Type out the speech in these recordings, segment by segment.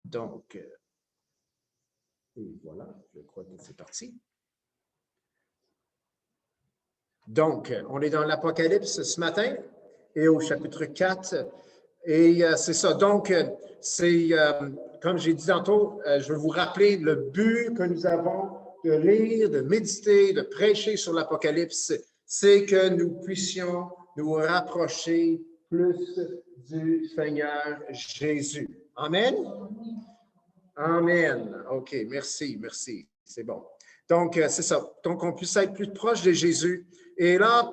Donc, et voilà, je crois que c'est parti. Donc, on est dans l'Apocalypse ce matin et au chapitre 4. Et c'est ça. Donc, c'est, comme j'ai dit tantôt, je veux vous rappeler le but que nous avons de lire, de méditer, de prêcher sur l'Apocalypse, c'est que nous puissions nous rapprocher plus du Seigneur Jésus. Amen? Amen. OK, merci, merci. C'est bon. Donc, c'est ça. Donc, on puisse être plus proche de Jésus. Et là,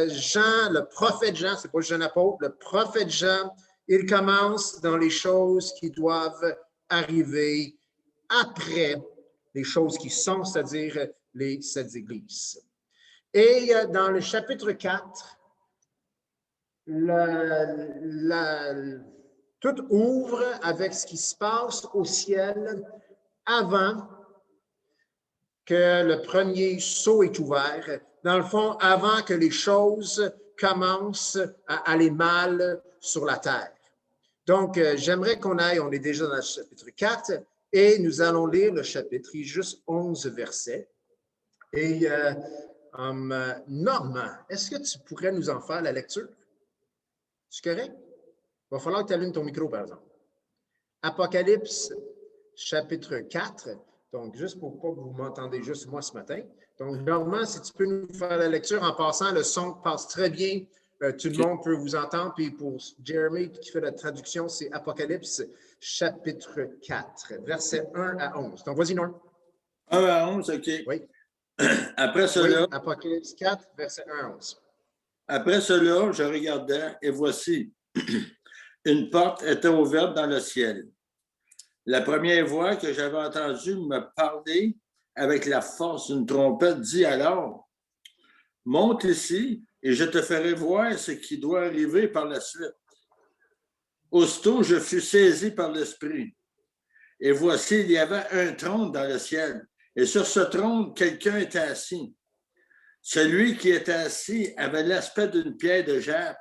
Jean, le prophète Jean, c'est pas le jeune apôtre, le prophète Jean, il commence dans les choses qui doivent arriver après les choses qui sont, c'est-à-dire les 7 églises. Et dans le chapitre 4, tout ouvre avec ce qui se passe au ciel avant que le premier sceau est ouvert. Dans le fond, avant que les choses commencent à aller mal sur la terre. Donc, j'aimerais qu'on aille, on est déjà dans le chapitre 4, et nous allons lire le chapitre, juste 11 versets. Et Normand, est-ce que tu pourrais nous en faire la lecture? C'est correct? Il va falloir que tu allumes ton micro, par exemple. Apocalypse, chapitre 4. Donc, juste pour pas que vous m'entendez juste moi ce matin. Donc, Normand, si tu peux nous faire la lecture, en passant, le son passe très bien. Tout le monde peut vous entendre. Puis pour Jeremy qui fait la traduction, c'est Apocalypse, chapitre 4, versets 1 à 11. Donc, vas-y, Norm. 1 à 11, OK. Oui. Après cela, oui, Apocalypse 4, versets 1 à 11. Après cela, je regardais et voici, une porte était ouverte dans le ciel. La première voix que j'avais entendue me parler avec la force d'une trompette dit alors, « Monte ici et je te ferai voir ce qui doit arriver par la suite. » Aussitôt, je fus saisi par l'Esprit. Et voici, il y avait un trône dans le ciel. Et sur ce trône, quelqu'un était assis. Celui qui était assis avait l'aspect d'une pierre de jaspe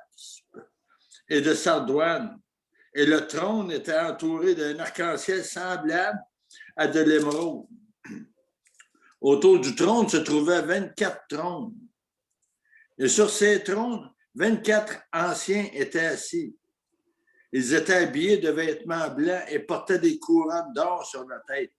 et de sardoine. Et le trône était entouré d'un arc-en-ciel semblable à de l'émeraude. Autour du trône se trouvaient 24 trônes. Et sur ces trônes, 24 anciens étaient assis. Ils étaient habillés de vêtements blancs et portaient des couronnes d'or sur la tête.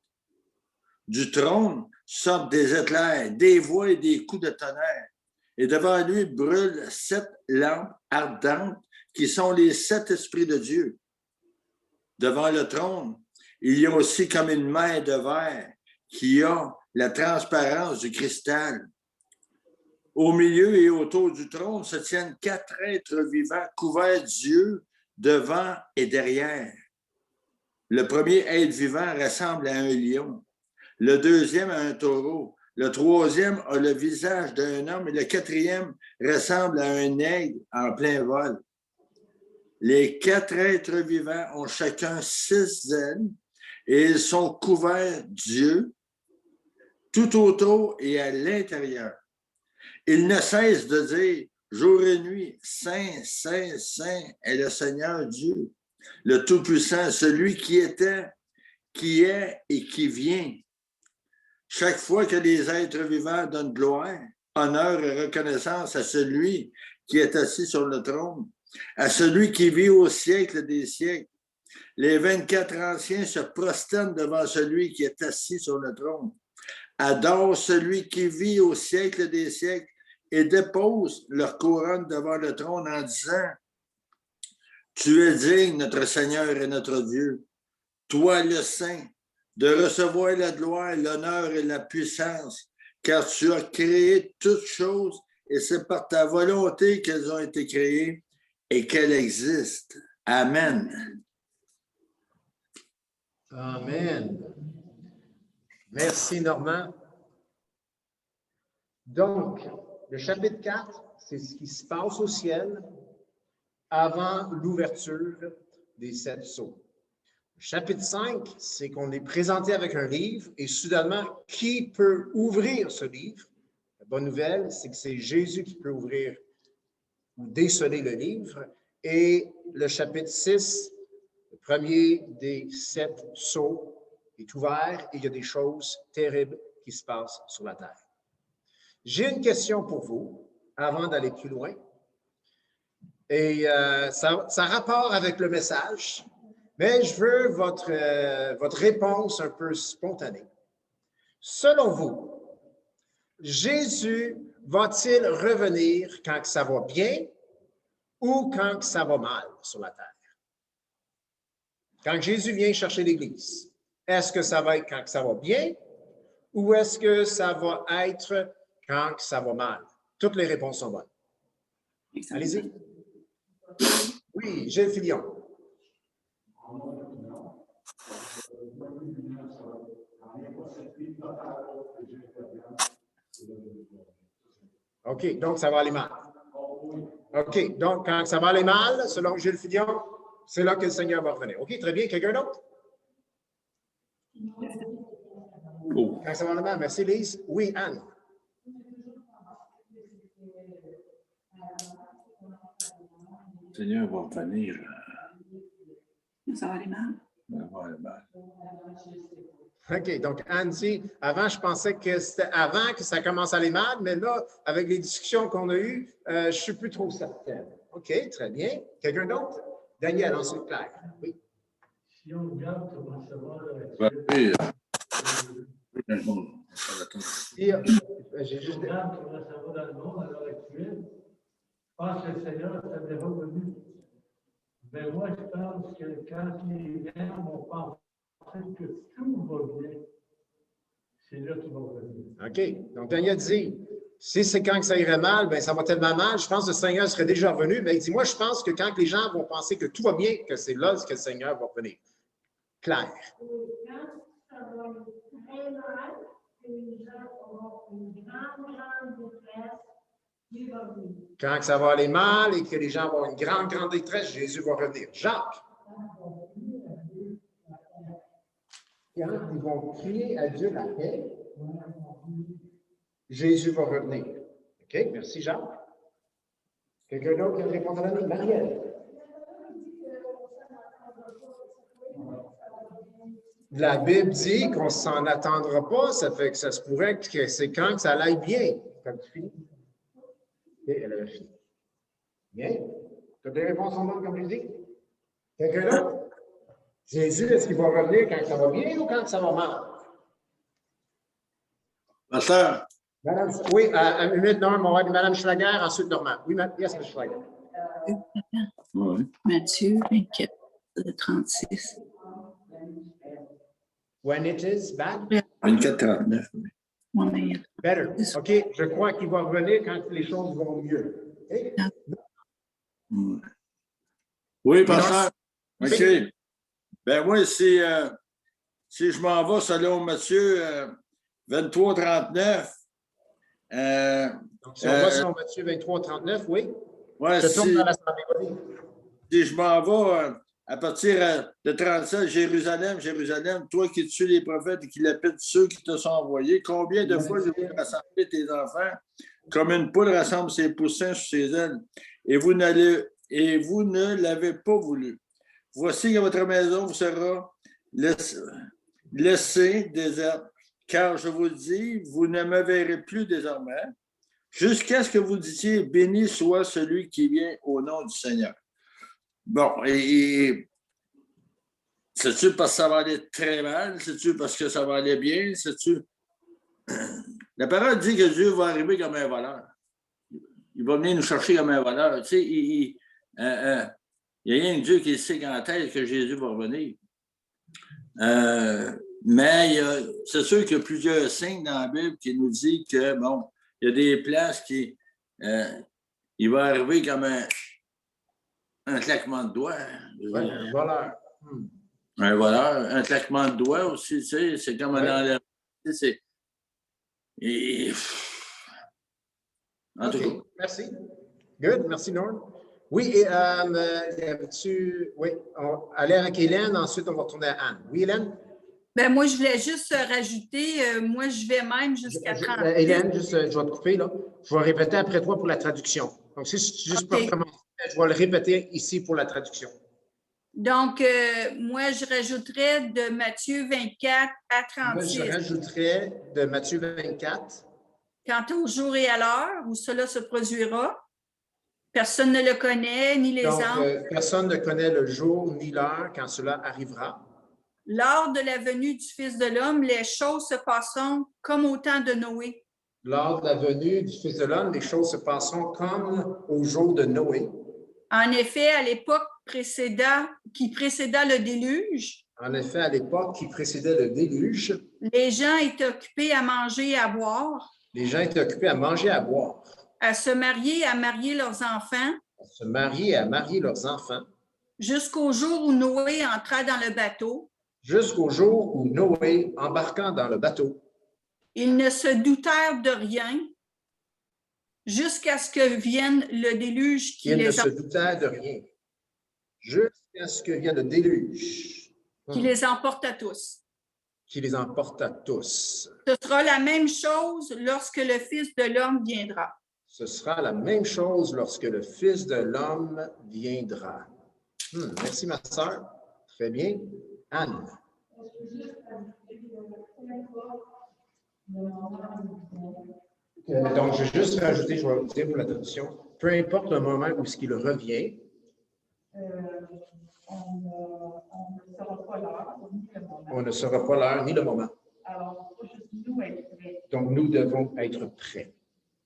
Du trône sortent des éclairs, des voix et des coups de tonnerre. Et devant lui brûlent 7 lampes ardentes qui sont les 7 esprits de Dieu. Devant le trône, il y a aussi comme une mer de verre qui a la transparence du cristal. Au milieu et autour du trône se tiennent 4 êtres vivants couverts d'yeux devant et derrière. Le premier être vivant ressemble à un lion, le deuxième à un taureau, le troisième a le visage d'un homme et le quatrième ressemble à un aigle en plein vol. Les 4 êtres vivants ont chacun 6 ailes et ils sont couverts d'yeux tout autour et à l'intérieur. Ils ne cessent de dire jour et nuit, Saint, Saint, Saint est le Seigneur Dieu, le Tout-Puissant, celui qui était, qui est et qui vient. Chaque fois que les êtres vivants donnent gloire, honneur et reconnaissance à celui qui est assis sur le trône, à celui qui vit au siècle des siècles, les 24 anciens se prosternent devant celui qui est assis sur le trône, adorent celui qui vit au siècle des siècles et déposent leur couronne devant le trône en disant « Tu es digne, notre Seigneur et notre Dieu, toi le Saint, de recevoir la gloire, l'honneur et la puissance, car tu as créé toutes choses et c'est par ta volonté qu'elles ont été créées et qu'elles existent. Amen. » Amen. Merci, Normand. Donc, le chapitre 4, c'est ce qui se passe au ciel avant l'ouverture des 7 sceaux. Le chapitre 5, c'est qu'on est présenté avec un livre et soudainement, qui peut ouvrir ce livre? La bonne nouvelle, c'est que c'est Jésus qui peut ouvrir ou déceler le livre. Et le chapitre 6, Le premier des 7 sceaux est ouvert et il y a des choses terribles qui se passent sur la terre. J'ai une question pour vous avant d'aller plus loin. Et ça a rapport avec le message, mais je veux votre réponse un peu spontanée. Selon vous, Jésus va-t-il revenir quand ça va bien ou quand ça va mal sur la terre? Quand Jésus vient chercher l'Église, est-ce que ça va être quand ça va bien ou est-ce que ça va être quand ça va mal? Toutes les réponses sont bonnes. Allez-y. Oui, Gilles Filion. OK, donc ça va aller mal. OK, donc quand ça va aller mal, selon Gilles Filion, c'est là que le Seigneur va revenir. OK, très bien. Quelqu'un d'autre? Quand ça va aller mal, merci Lise. Oui, Anne. Le Seigneur va revenir. Ça va aller mal. Ça va aller mal. OK, donc Anne dit, avant, je pensais que c'était avant que ça commence à aller mal, mais là, avec les discussions qu'on a eues, je ne suis plus trop certaine. OK, très bien. Quelqu'un d'autre? Daniel, ensuite Claire. Oui. Si on regarde comment ça va J'ai juste... regarde comment ça va dans le monde à l'heure actuelle, je pense que le Seigneur est déjà venu. Mais moi, je pense que quand les gens vont penser que tout va bien, c'est là qu'ils vont revenir. OK. Donc, Daniel dit, si c'est quand que ça irait mal, bien, ça va tellement mal, je pense que le Seigneur serait déjà revenu. Mais il dit, moi, je pense que quand les gens vont penser que tout va bien, que c'est là que le Seigneur va revenir. Claire. Quand ça va très mal, que les gens auront une grande détresse, Dieu va venir. Quand ça va aller mal et que les gens vont avoir une grande détresse, Jésus va revenir. Jacques. Quand ils vont crier à Dieu la paix, Jésus va revenir. OK, merci Jacques. Quelqu'un d'autre qui a répondu à la ligne? Marielle. La Bible dit qu'on ne s'en attendra pas, ça fait que ça se pourrait que c'est quand que ça aille bien. Quand tu finis. Et elle a fini. Bien. Toutes les réponses sont bonnes, comme je dis. Quelqu'un d'autre? Jésus, est-ce qu'il va revenir quand ça va bien ou quand ça va mal? Ma soeur. Madame, oui, à une minute, Norm, on va avoir Mme Schlager, ensuite Normand. Oui, yes, M. Schlager. Oui. Matthieu 24, 36. When it is bad? 24-39. Ouais, mais Better. OK, je crois qu'il va revenir quand les choses vont mieux. Okay? Oui, pasteur. OK. Ben moi, si je m'en vais selon Matthieu 23-39. Donc, si on va selon Matthieu 23, 39, oui. Ouais, Je tourne dans l'Assemblée. si je m'en vais à partir de 37, Jérusalem, toi qui tues les prophètes et qui lapides ceux qui te sont envoyés, combien de fois je vais rassembler tes enfants comme une poule rassemble ses poussins sous ses ailes, et vous ne l'avez pas voulu. Voici que votre maison vous sera laissée déserte, car je vous le dis, vous ne me verrez plus désormais, jusqu'à ce que vous disiez, béni soit celui qui vient au nom du Seigneur. Bon, et c'est-tu parce que ça va aller très mal? C'est-tu parce que ça va aller bien? C'est-tu... La parole dit que Dieu va arriver comme un voleur. Il va venir nous chercher comme un voleur. Tu sais, il y a rien que Dieu qui sait quand est-ce que Jésus va revenir. Mais c'est sûr qu'il y a plusieurs signes dans la Bible qui nous disent que, bon, il y a des places qui... il va arriver comme un claquement de doigts. Ouais, un voleur. Un voleur, un claquement de doigts aussi, tu sais, c'est comme un enlèvement. En tout cas. Merci. Good, merci Norm. Oui, et oui, allez avec Hélène, ensuite on va retourner à Anne. Oui, Hélène? Ben, moi, je voulais juste rajouter, moi, je vais même jusqu'à 30. Hélène, juste, je vais te couper, là. Je vais répéter après toi pour la traduction. Donc, si tu juste peux recommencer, je vais le répéter ici pour la traduction. Donc, moi, je rajouterais de Matthieu 24 à Moi, je 36. rajouterais de Matthieu 24. Quant au jour et à l'heure où cela se produira, personne ne le connaît, ni les Donc, anges. personne ne connaît le jour ni l'heure quand cela arrivera. Lors de la venue du Fils de l'homme, les choses se passeront comme au temps de Noé. Lors de la venue du Fils de l'homme, les choses se passeront comme au jour de Noé. En effet, à l'époque qui précéda le déluge, En effet, à l'époque qui précédait le déluge, les gens étaient occupés à manger et à boire, les gens étaient occupés à manger et à boire, à se marier, à marier leurs enfants, à se marier et à marier leurs enfants, jusqu'au jour où Noé entra dans le bateau. jusqu'au jour où Noé, embarquant dans le bateau, Ils ne se doutèrent de rien jusqu'à ce que vienne le déluge ils ne se doutaient de rien, jusqu'à ce que vienne le déluge, qui les emporte à tous. qui les emporta tous. Ce sera la même chose lorsque le Fils de l'homme viendra. Ce sera la même chose lorsque le Fils de l'homme viendra. Merci, ma sœur. Très bien. Anne. Donc, je vais juste rajouter, je vais vous dire pour la traduction, peu importe le moment où ce qu'il revient, on ne saura pas l'heure ni le moment. on ne saura pas l'heure ni le moment. Alors, il faut juste nous être prêts. Donc, nous devons être prêts.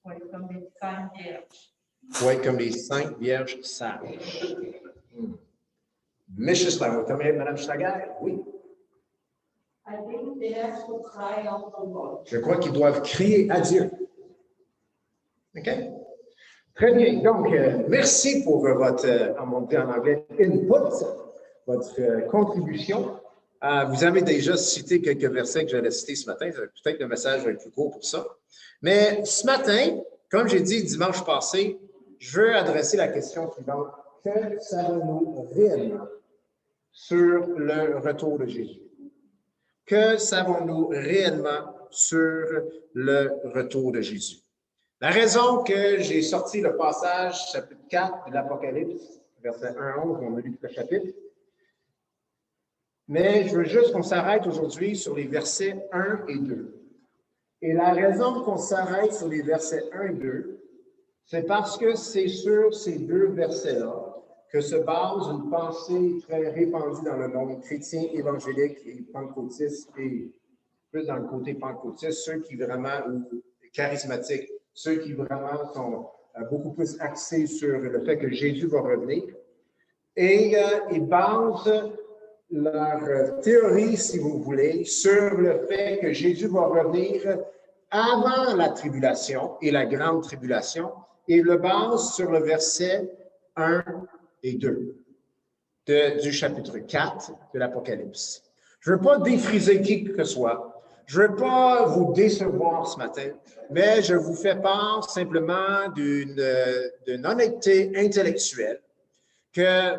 Oui, comme des saints vierges. Pour être comme les saintes vierges sages. Mrs. Schlag, vous terminez, Mme Schlager? Oui. I think they have to cry out to God. Je crois qu'ils doivent crier à Dieu. OK? Très bien. Donc, merci pour votre, en monté en anglais, input, votre contribution. Vous avez déjà cité quelques versets que j'allais citer ce matin. Peut-être le message va être plus court pour ça. Mais ce matin, comme j'ai dit dimanche passé, je veux adresser la question suivante. Que savons-nous réellement sur le retour de Jésus? Que savons-nous réellement sur le retour de Jésus? La raison que j'ai sorti le passage, chapitre 4 de l'Apocalypse, verset 1 à 11, on a lu tout le chapitre, mais je veux juste qu'on s'arrête aujourd'hui sur les versets 1 et 2. Et la raison qu'on s'arrête sur les versets 1 et 2, c'est parce que c'est sur ces deux versets-là que se base une pensée très répandue dans le monde chrétien, évangélique et pentecôtiste, et plus dans le côté pentecôtiste, ceux qui vraiment, ou charismatiques, ceux qui vraiment sont beaucoup plus axés sur le fait que Jésus va revenir. Et ils basent leur théorie, si vous voulez, sur le fait que Jésus va revenir avant la tribulation et la grande tribulation, et le base sur le verset 1 et 2 du chapitre 4 de l'Apocalypse. Je ne veux pas défriser qui que ce soit. Je ne veux pas vous décevoir ce matin, mais je vous fais part simplement d'une honnêteté intellectuelle que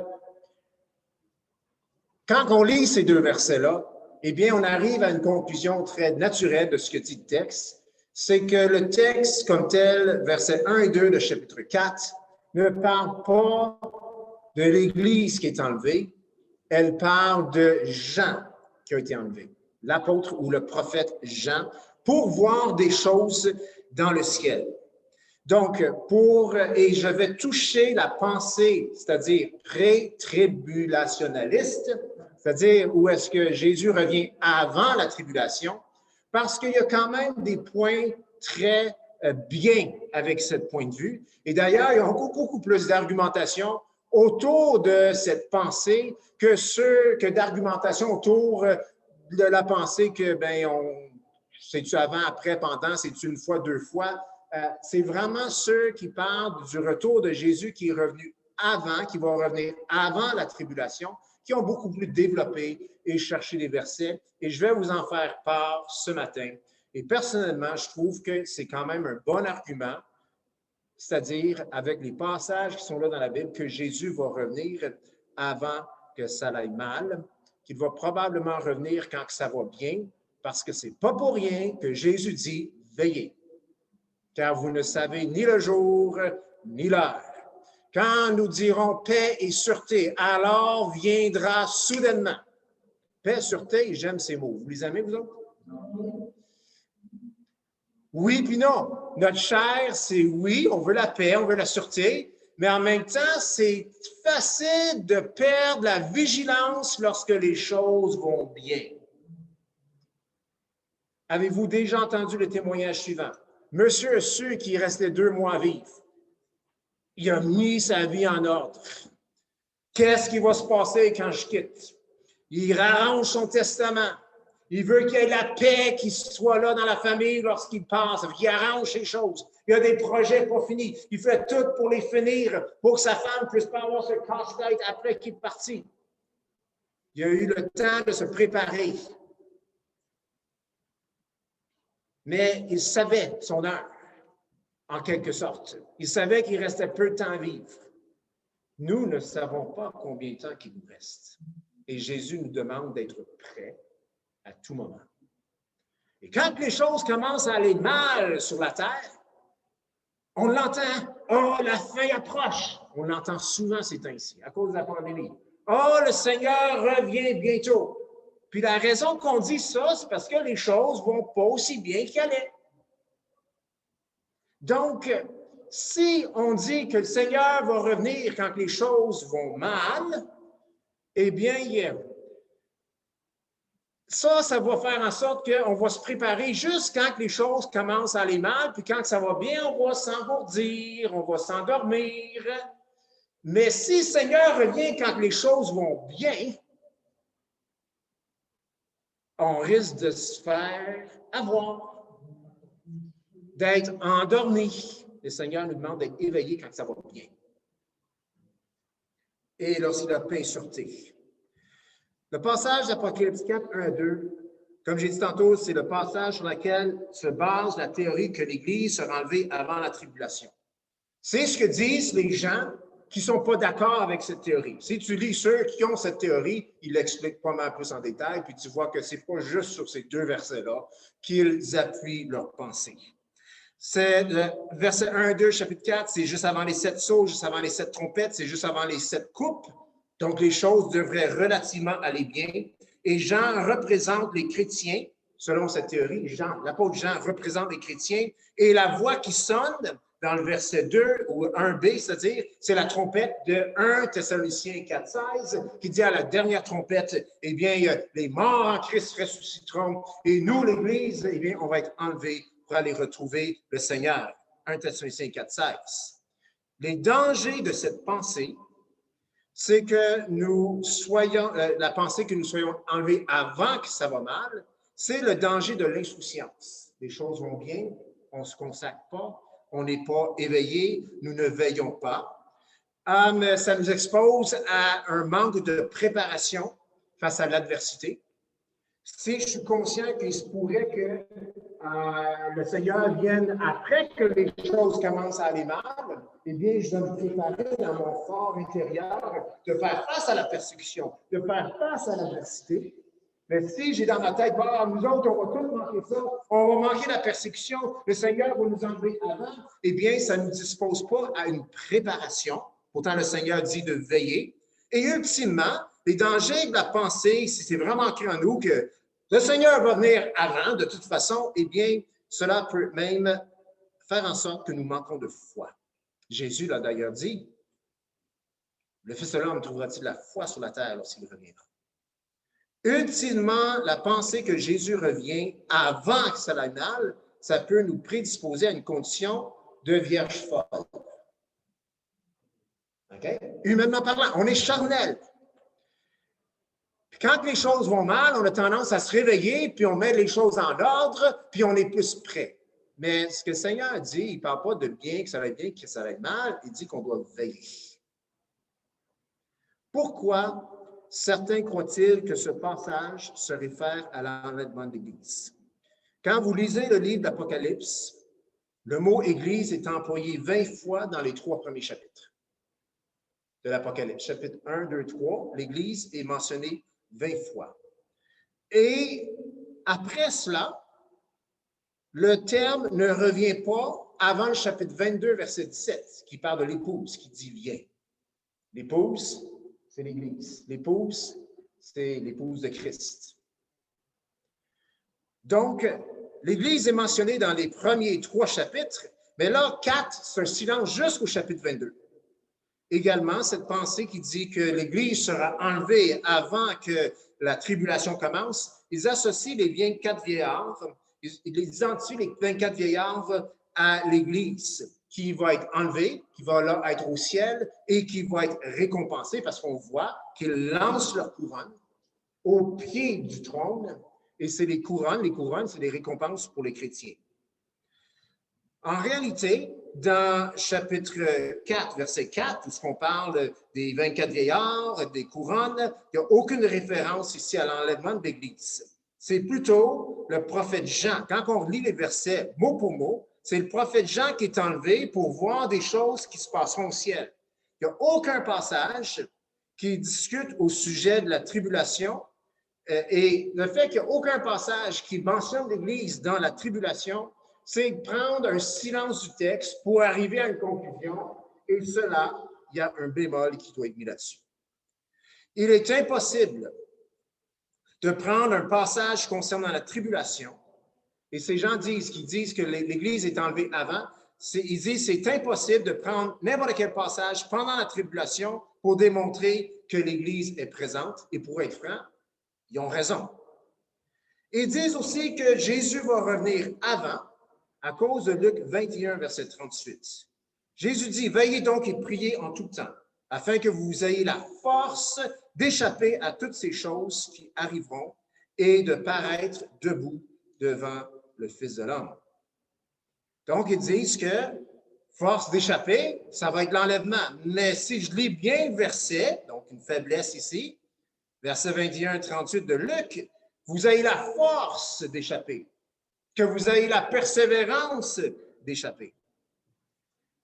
quand on lit ces deux versets-là, eh bien, on arrive à une conclusion très naturelle de ce que dit le texte. C'est que le texte comme tel, versets 1 et 2 de chapitre 4, ne parle pas de l'Église qui est enlevée, elle parle de Jean qui a été enlevé, l'apôtre ou le prophète Jean, pour voir des choses dans le ciel. Donc, et je vais toucher la pensée, c'est-à-dire pré-tribulationnaliste, c'est-à-dire où est-ce que Jésus revient avant la tribulation, parce qu'il y a quand même des points très bien avec ce point de vue. Et d'ailleurs, il y a beaucoup plus d'argumentation autour de cette pensée que d'argumentation autour de la pensée que, c'est-tu avant, après, pendant, c'est-tu une fois, deux fois. C'est vraiment ceux qui parlent du retour de Jésus qui est revenu avant, qui va revenir avant la tribulation, qui ont beaucoup plus développé et cherché des versets. Et je vais vous en faire part ce matin. Et personnellement, je trouve que c'est quand même un bon argument, c'est-à-dire avec les passages qui sont là dans la Bible, que Jésus va revenir avant que ça aille mal, qu'il va probablement revenir quand ça va bien, parce que c'est pas pour rien que Jésus dit « Veillez ». Car vous ne savez ni le jour ni l'heure. Quand nous dirons paix et sûreté, alors viendra soudainement. Paix, sûreté, j'aime ces mots. Vous les aimez, vous autres? Oui, puis non. Notre chair, c'est oui, on veut la paix, on veut la sûreté, mais en même temps, c'est facile de perdre la vigilance lorsque les choses vont bien. Avez-vous déjà entendu le témoignage suivant? Monsieur a su qu'il restait 2 mois à vivre. Il a mis sa vie en ordre. Qu'est-ce qui va se passer quand je quitte? Il arrange son testament. Il veut qu'il y ait la paix qui soit là dans la famille lorsqu'il passe. Il arrange ces choses. Il y a des projets pas finis. Il fait tout pour les finir, pour que sa femme ne puisse pas avoir ce casse-tête après qu'il est parti. Il a eu le temps de se préparer. Mais il savait son heure, en quelque sorte. Il savait qu'il restait peu de temps à vivre. Nous ne savons pas combien de temps il nous reste. Et Jésus nous demande d'être prêts à tout moment. Et quand les choses commencent à aller mal sur la terre, on l'entend. Oh, la fin approche. On l'entend souvent ces temps-ci, à cause de la pandémie. Oh, le Seigneur revient bientôt. Puis la raison qu'on dit ça, c'est parce que les choses ne vont pas aussi bien qu'elles allaient. Donc, si on dit que le Seigneur va revenir quand les choses vont mal, eh bien, ça va faire en sorte qu'on va se préparer juste quand les choses commencent à aller mal, puis quand ça va bien, on va s'engourdir, on va s'endormir. Mais si le Seigneur revient quand les choses vont bien, on risque de se faire avoir, d'être endormi. Le Seigneur nous demande d'être éveillé quand ça va bien. Et lorsqu'il a paix et sûreté. Le passage d'Apocalypse 4, 1 à 2, comme j'ai dit tantôt, c'est le passage sur lequel se base la théorie que l'Église sera enlevée avant la tribulation. C'est ce que disent les gens qui ne sont pas d'accord avec cette théorie. Si tu lis ceux qui ont cette théorie, ils l'expliquent pas mal plus en détail, puis tu vois que ce n'est pas juste sur ces 2 versets-là qu'ils appuient leur pensée. C'est le verset 1, 2, chapitre 4, c'est juste avant les 7 sceaux, juste avant les 7 trompettes, c'est juste avant les 7 coupes. Donc, les choses devraient relativement aller bien. Et Jean représente les chrétiens, selon cette théorie. L'apôtre Jean représente les chrétiens. Et la voix qui sonne dans le verset 2 ou 1b, c'est-à-dire, c'est la trompette de 1 Thessaloniciens 4,16 qui dit à la dernière trompette, eh bien, les morts en Christ ressusciteront et nous, l'Église, eh bien, on va être enlevés pour aller retrouver le Seigneur. 1 Thessaloniciens 4,16. Les dangers de cette pensée, c'est que nous soyons, la pensée que nous soyons enlevés avant que ça va mal, c'est le danger de l'insouciance. Les choses vont bien, on ne se consacre pas, on n'est pas éveillé, nous ne veillons pas. Ça nous expose à un manque de préparation face à l'adversité. Si je suis conscient qu'il se pourrait que le Seigneur vienne après que les choses commencent à aller mal, eh bien, je dois me préparer dans mon fort intérieur de faire face à la persécution, de faire face à l'adversité. Mais si j'ai dans ma tête, nous autres, on va tous manquer ça, on va manquer la persécution, le Seigneur va nous enlever avant, eh bien, ça ne nous dispose pas à une préparation. Pourtant, le Seigneur dit de veiller. Et ultimement, les dangers de la pensée, si c'est vraiment ancré en nous que le Seigneur va venir avant, de toute façon, eh bien, cela peut même faire en sorte que nous manquons de foi. Jésus l'a d'ailleurs dit, le Fils de l'homme trouvera-t-il la foi sur la terre lorsqu'il reviendra? Ultimement, la pensée que Jésus revient avant que ça aille mal, ça peut nous prédisposer à une condition de vierge folle. Okay? Humainement parlant, on est charnel. Puis quand les choses vont mal, on a tendance à se réveiller, puis on met les choses en ordre, puis on est plus prêt. Mais ce que le Seigneur dit, il ne parle pas de bien, que ça va être bien, que ça va être mal, il dit qu'on doit veiller. Pourquoi certains croient-ils que ce passage se réfère à l'enlèvement de l'Église? Quand vous lisez le livre d'Apocalypse, le mot « Église » est employé 20 fois dans les 3 premiers chapitres de l'Apocalypse. Chapitre 1, 2, 3, l'Église est mentionnée 20 fois. Et après cela, le terme ne revient pas avant le chapitre 22, verset 17, qui parle de l'épouse, qui dit « viens ». L'épouse, c'est l'Église. L'épouse, c'est l'épouse de Christ. Donc, l'Église est mentionnée dans les premiers 3 chapitres, mais là, 4, c'est un silence jusqu'au chapitre 22. Également, cette pensée qui dit que l'Église sera enlevée avant que la tribulation commence, ils associent les 24 vieillards, ils identifient les 24 vieillards à l'Église qui va être enlevée, qui va là être au ciel et qui va être récompensée parce qu'on voit qu'ils lancent leur couronne au pied du trône et c'est les couronnes, c'est des récompenses pour les chrétiens. En réalité, dans chapitre 4, verset 4, où on parle des 24 vieillards, des couronnes, il n'y a aucune référence ici à l'enlèvement de l'Église. C'est plutôt le prophète Jean. Quand on lit les versets mot pour mot, c'est le prophète Jean qui est enlevé pour voir des choses qui se passeront au ciel. Il n'y a aucun passage qui discute au sujet de la tribulation. Et le fait qu'il n'y a aucun passage qui mentionne l'Église dans la tribulation, c'est prendre un silence du texte pour arriver à une conclusion. Et cela, il y a un bémol qui doit être mis là-dessus. Il est impossible de prendre un passage concernant la tribulation. Et ces gens qui disent que l'Église est enlevée avant, ils disent que c'est impossible de prendre n'importe quel passage pendant la tribulation pour démontrer que l'Église est présente. Et pour être franc, ils ont raison. Ils disent aussi que Jésus va revenir avant, à cause de Luc 21, verset 38. Jésus dit, « Veillez donc et priez en tout temps, afin que vous ayez la force d'échapper à toutes ces choses qui arriveront et de paraître debout devant le Fils de l'homme. » Donc, ils disent que force d'échapper, ça va être l'enlèvement. Mais si je lis bien le verset, donc une faiblesse ici, verset 21, 38 de Luc, vous avez la force d'échapper, que vous ayez la persévérance d'échapper.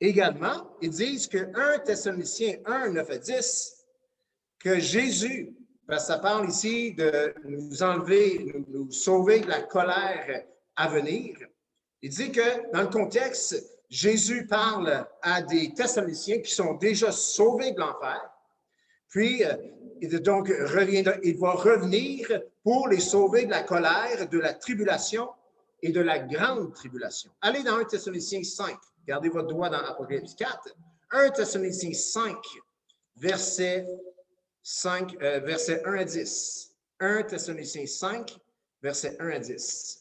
Également, ils disent que 1 Thessaloniciens 1, 9 à 10, que Jésus, parce que ça parle ici de nous enlever, nous sauver de la colère à venir, il dit que dans le contexte, Jésus parle à des Thessaloniciens qui sont déjà sauvés de l'enfer, puis il va revenir pour les sauver de la colère, de la tribulation et de la grande tribulation. Allez dans 1 Thessaloniciens 5. Gardez votre doigt dans Apocalypse 4. 1 Thessaloniciens 5, verset 1 à 10. 1 Thessaloniciens 5, verset 1 à 10.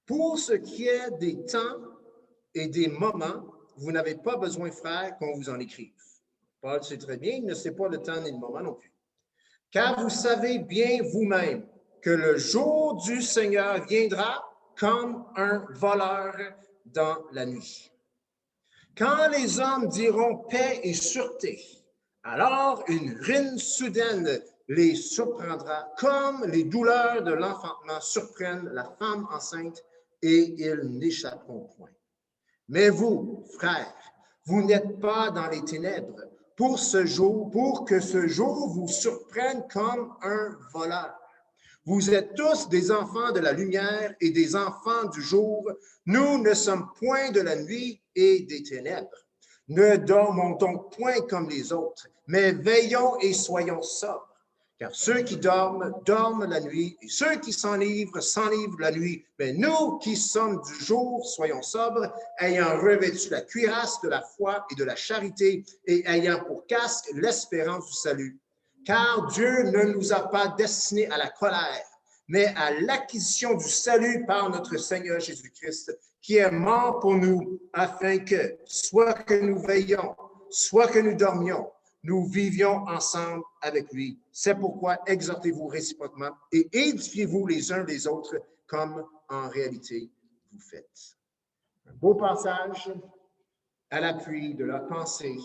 Pour ce qui est des temps et des moments, vous n'avez pas besoin, frères, qu'on vous en écrive. Paul sait très bien, il ne sait pas le temps ni le moment non plus. Car vous savez bien vous-même que le jour du Seigneur viendra comme un voleur dans la nuit. Quand les hommes diront paix et sûreté, alors une ruine soudaine les surprendra, comme les douleurs de l'enfantement surprennent la femme enceinte, et ils n'échapperont point. Mais vous, frères, vous n'êtes pas dans les ténèbres pour que ce jour vous surprenne comme un voleur. Vous êtes tous des enfants de la lumière et des enfants du jour. Nous ne sommes point de la nuit et des ténèbres. Ne dormons donc point comme les autres, mais veillons et soyons sobres. Car ceux qui dorment, dorment la nuit, et ceux qui s'enivrent, s'enivrent la nuit. Mais nous qui sommes du jour, soyons sobres, ayant revêtu la cuirasse de la foi et de la charité, et ayant pour casque l'espérance du salut. Car Dieu ne nous a pas destinés à la colère, mais à l'acquisition du salut par notre Seigneur Jésus-Christ, qui est mort pour nous, afin que, soit que nous veillions, soit que nous dormions, nous vivions ensemble avec lui. C'est pourquoi exhortez-vous réciproquement et édifiez-vous les uns les autres comme en réalité vous faites. Un beau passage à l'appui de la pensée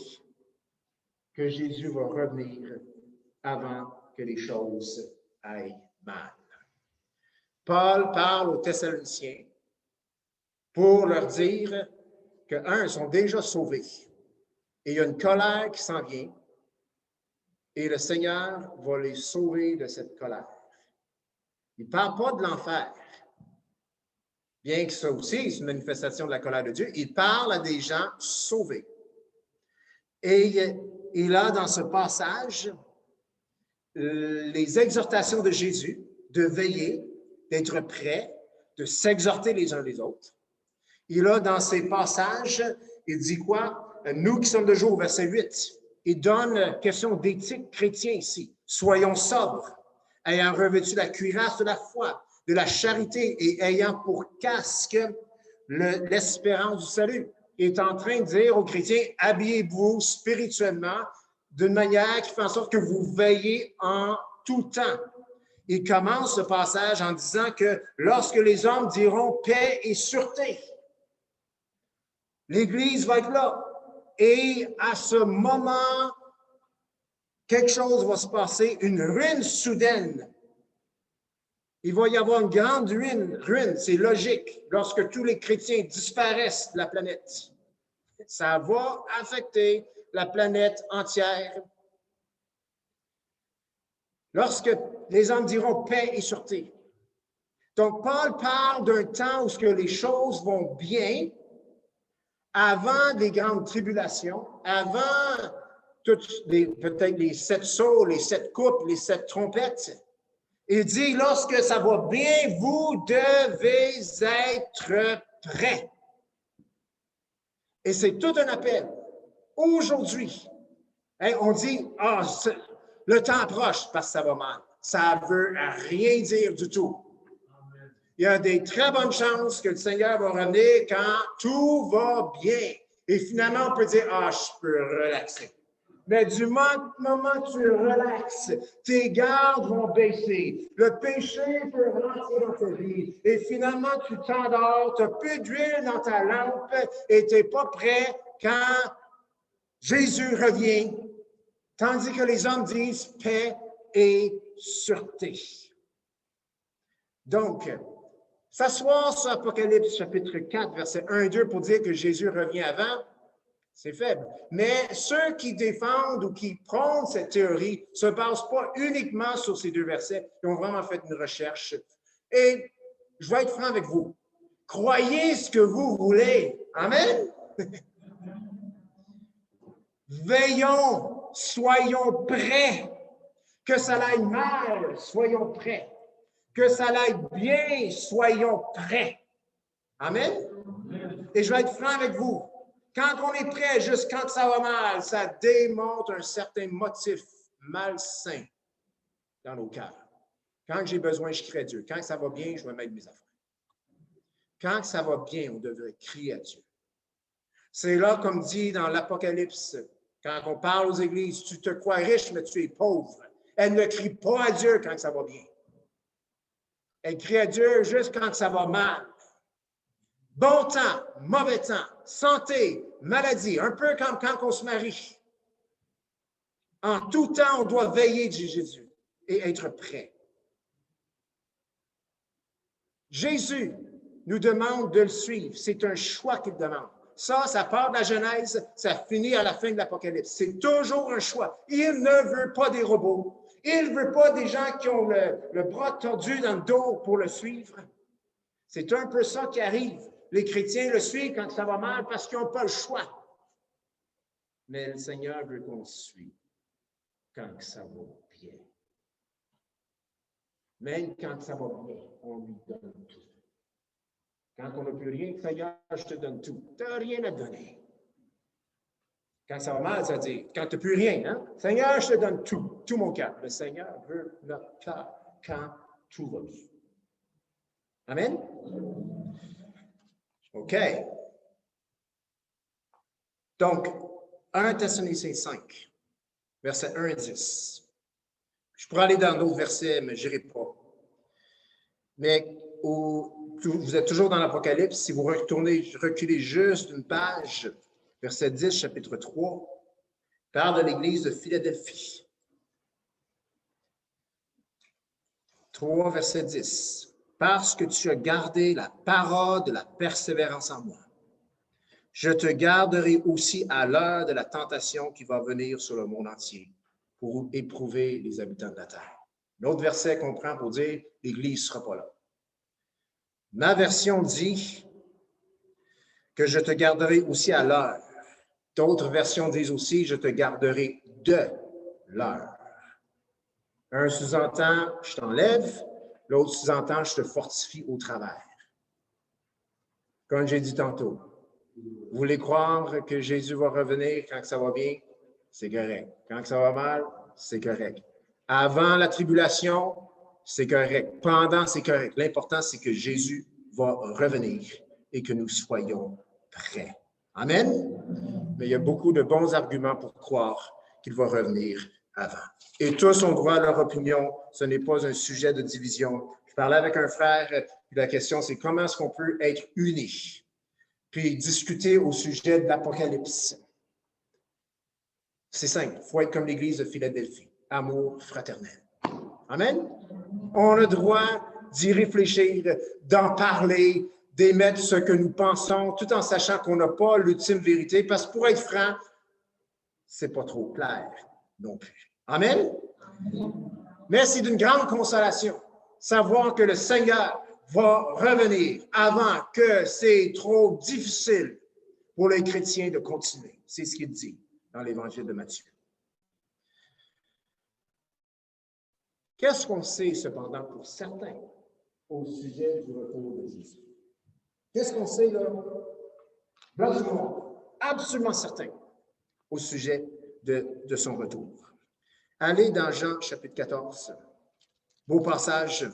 que Jésus va revenir avant que les choses aillent mal. Paul parle aux Thessaloniciens pour leur dire que, un, ils sont déjà sauvés. Et il y a une colère qui s'en vient. Et le Seigneur va les sauver de cette colère. Il ne parle pas de l'enfer. Bien que ça aussi, c'est une manifestation de la colère de Dieu. Il parle à des gens sauvés. Et il a dans ce passage les exhortations de Jésus de veiller, d'être prêt, de s'exhorter les uns les autres. Il a dans ces passages, il dit quoi? Nous qui sommes de jour, verset 8, il donne question d'éthique chrétienne ici. Soyons sobres, ayant revêtu la cuirasse de la foi, de la charité et ayant pour casque l'espérance du salut. Il est en train de dire aux chrétiens, habillez-vous spirituellement d'une manière qui fait en sorte que vous veillez en tout temps. Il commence ce passage en disant que lorsque les hommes diront paix et sûreté, l'Église va être là. Et à ce moment, quelque chose va se passer, une ruine soudaine. Il va y avoir une grande ruine, c'est logique, lorsque tous les chrétiens disparaissent de la planète. Ça va affecter la planète entière. Lorsque les hommes diront paix et sûreté. Donc, Paul parle d'un temps où les choses vont bien, avant les grandes tribulations, avant peut-être les 7 sauts, les 7 coupes, les 7 trompettes. Il dit, lorsque ça va bien, vous devez être prêts. Et c'est tout un appel. Aujourd'hui, on dit, le temps approche parce que ça va mal. Ça ne veut rien dire du tout. Il y a des très bonnes chances que le Seigneur va revenir quand tout va bien. Et finalement, on peut dire, je peux relaxer. Mais du moment que tu relaxes, tes gardes vont baisser. Le péché peut rentrer dans ta vie. Et finalement, tu t'endors, tu n'as plus d'huile dans ta lampe et tu n'es pas prêt quand Jésus revient. Tandis que les hommes disent paix et sûreté. Donc, s'asseoir sur Apocalypse chapitre 4, verset 1 et 2 pour dire que Jésus revient avant, c'est faible. Mais ceux qui défendent ou qui prônent cette théorie ne se basent pas uniquement sur ces 2 versets. Ils ont vraiment fait une recherche. Et je vais être franc avec vous. Croyez ce que vous voulez. Amen? Veillons, soyons prêts. Que ça aille mal, soyons prêts. Que ça aille bien, soyons prêts. Amen? Et je vais être franc avec vous. Quand on est prêt, juste quand ça va mal, ça démontre un certain motif malsain dans nos cœurs. Quand j'ai besoin, je crie à Dieu. Quand ça va bien, je vais mettre mes affaires. Quand ça va bien, on devrait crier à Dieu. C'est là, comme dit dans l'Apocalypse, quand on parle aux églises, tu te crois riche, mais tu es pauvre. Elle ne crie pas à Dieu quand ça va bien. Elle crie à Dieu juste quand ça va mal. Bon temps, mauvais temps, santé, maladie, un peu comme quand on se marie. En tout temps, on doit veiller, dit Jésus, et être prêt. Jésus nous demande de le suivre. C'est un choix qu'il demande. Ça part de la Genèse, ça finit à la fin de l'Apocalypse. C'est toujours un choix. Il ne veut pas des robots. Il ne veut pas des gens qui ont le bras tordu dans le dos pour le suivre. C'est un peu ça qui arrive. Les chrétiens le suivent quand ça va mal parce qu'ils n'ont pas le choix. Mais le Seigneur veut qu'on suive quand ça va bien. Même quand ça va bien, on lui donne tout. Quand on n'a plus rien, Seigneur, je te donne tout. Tu n'as rien à donner. Quand ça va mal, ça veut dire, quand tu n'as plus rien, hein? Seigneur, je te donne tout, tout mon cœur. Le Seigneur veut notre cœur quand tout va bien. Amen? OK. Donc, 1 Thessaloniciens 5, versets 1 et 10. Je pourrais aller dans d'autres versets, mais je n'irai pas. Mais vous êtes toujours dans l'Apocalypse. Si vous reculez juste une page, verset 10, chapitre 3, parle de l'Église de Philadelphie. 3, verset 10. Parce que tu as gardé la parole de la persévérance en moi. Je te garderai aussi à l'heure de la tentation qui va venir sur le monde entier pour éprouver les habitants de la terre. L'autre verset qu'on prend pour dire l'Église ne sera pas là. Ma version dit que je te garderai aussi à l'heure. D'autres versions disent aussi je te garderai de l'heure. Un sous-entend je t'enlève, l'autre sous-entend je te fortifie au travers. Comme j'ai dit tantôt, vous voulez croire que Jésus va revenir quand ça va bien? C'est correct. Quand ça va mal, c'est correct. Avant la tribulation, c'est correct. Pendant, c'est correct. L'important, c'est que Jésus va revenir et que nous soyons prêts. Amen? Mais il y a beaucoup de bons arguments pour croire qu'il va revenir avant. Et tous ont droit à leur opinion. Ce n'est pas un sujet de division. Je parlais avec un frère, puis la question, c'est comment est-ce qu'on peut être unis? Puis discuter au sujet de l'Apocalypse. C'est simple. Il faut être comme l'Église de Philadelphie. Amour fraternel. Amen? On a le droit d'y réfléchir, d'en parler, d'émettre ce que nous pensons, tout en sachant qu'on n'a pas l'ultime vérité, parce que pour être franc, c'est pas trop clair non plus. Amen? Mais c'est d'une grande consolation, savoir que le Seigneur va revenir avant que c'est trop difficile pour les chrétiens de continuer. C'est ce qu'il dit dans l'Évangile de Matthieu. Qu'est-ce qu'on sait cependant pour certains au sujet du retour de Jésus? Qu'est-ce qu'on sait là? Absolument certain au sujet de son retour. Allez dans Jean chapitre 14. Beau passage.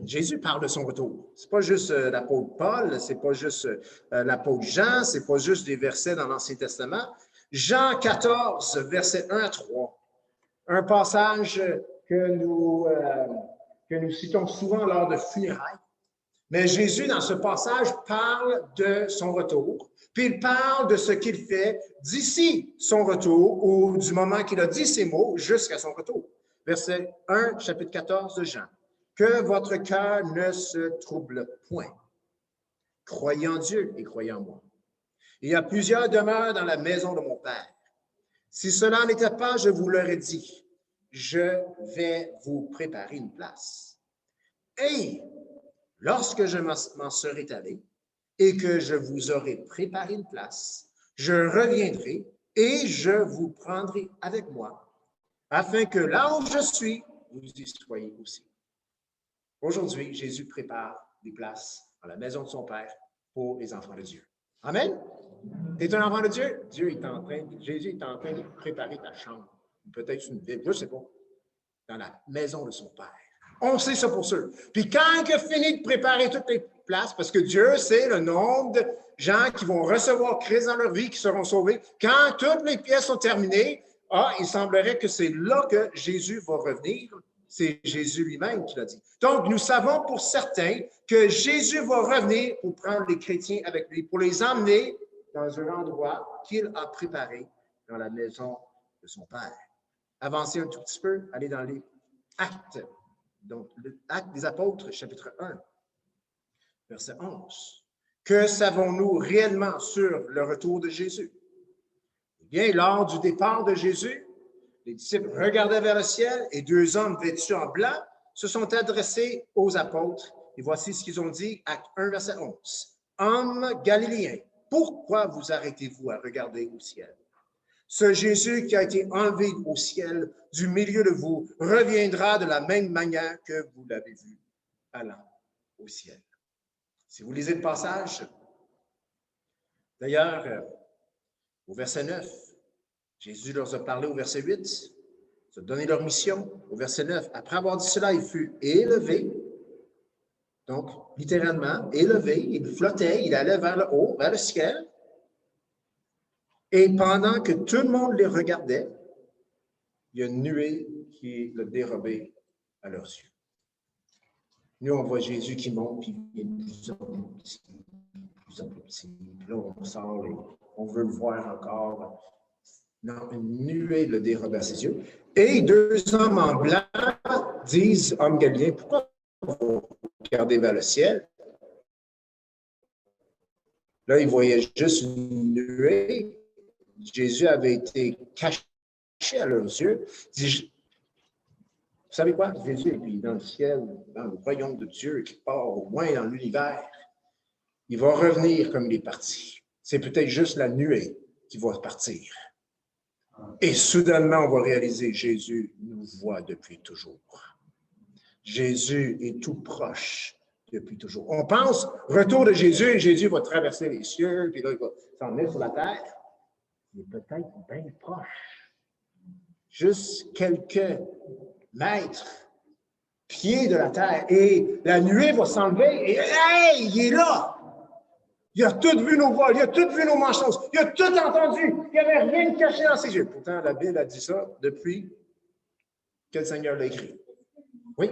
Jésus parle de son retour. Ce n'est pas juste l'apôtre Paul, ce n'est pas juste l'apôtre Jean, ce n'est pas juste des versets dans l'Ancien Testament. Jean 14, versets 1 à 3. Un passage que nous citons souvent lors de funérailles. Mais Jésus, dans ce passage, parle de son retour, puis il parle de ce qu'il fait d'ici son retour, ou du moment qu'il a dit ces mots, jusqu'à son retour. Verset 1, chapitre 14 de Jean. Que votre cœur ne se trouble point. Croyez en Dieu et croyez en moi. Il y a plusieurs demeures dans la maison de mon Père. Si cela n'était pas, je vous l'aurais dit. Je vais vous préparer une place. Et lorsque je m'en serai allé et que je vous aurai préparé une place, je reviendrai et je vous prendrai avec moi, afin que là où je suis, vous y soyez aussi. Aujourd'hui, Jésus prépare des places dans la maison de son Père pour les enfants de Dieu. Amen? Tu es un enfant de Dieu? Jésus est en train de préparer ta chambre. Peut-être une ville, je ne sais pas. Dans la maison de son Père. On sait ça pour sûr. Puis quand il a fini de préparer toutes les places, parce que Dieu sait le nombre de gens qui vont recevoir Christ dans leur vie, qui seront sauvés, quand toutes les pièces sont terminées, il semblerait que c'est là que Jésus va revenir. C'est Jésus lui-même qui l'a dit. Donc, nous savons pour certains que Jésus va revenir pour prendre les chrétiens avec lui, pour les emmener dans un endroit qu'il a préparé dans la maison de son Père. Avancez un tout petit peu, allez dans les Actes. Donc, l'Acte des Apôtres, chapitre 1, verset 11. Que savons-nous réellement sur le retour de Jésus? Eh bien, lors du départ de Jésus, les disciples regardaient vers le ciel et deux hommes vêtus en blanc se sont adressés aux apôtres. Et voici ce qu'ils ont dit, Acte 1, verset 11. Hommes galiléens, pourquoi vous arrêtez-vous à regarder au ciel? Ce Jésus qui a été enlevé au ciel du milieu de vous reviendra de la même manière que vous l'avez vu allant au ciel. Si vous lisez le passage, d'ailleurs, au verset 9, Jésus leur a parlé au verset 8, ils ont donné leur mission. Au verset 9, après avoir dit cela, il fut élevé, donc littéralement élevé, il flottait, il allait vers le haut, vers le ciel. Et pendant que tout le monde les regardait, il y a une nuée qui le dérobait à leurs yeux. Nous, on voit Jésus qui monte, puis il est de plus en plus petit, de plus en plus petit. Puis là, on sort et on veut le voir encore. Non, une nuée le dérobe à ses yeux. Et deux hommes en blanc disent, hommes galiléens, pourquoi vous regardez vers le ciel? Là, ils voyaient juste une nuée. Jésus avait été caché à leurs yeux. Il dit, vous savez quoi? Jésus est puis dans le ciel, dans le royaume de Dieu, qui part au moins dans l'univers. Il va revenir comme il est parti. C'est peut-être juste la nuée qui va partir. Et soudainement, on va réaliser, Jésus nous voit depuis toujours. Jésus est tout proche depuis toujours. On pense, retour de Jésus, et Jésus va traverser les cieux, puis là, il va s'en aller sur la terre. Il est peut-être bien proche. Juste quelques mètres, pieds de la terre. Et la nuée va s'enlever, et hey, il est là! Il a tout vu nos vols, il a tout vu nos mensonges, il a tout entendu. Il n'y avait rien de caché dans ses yeux. Pourtant, la Bible a dit ça depuis que le Seigneur l'a écrit. Oui.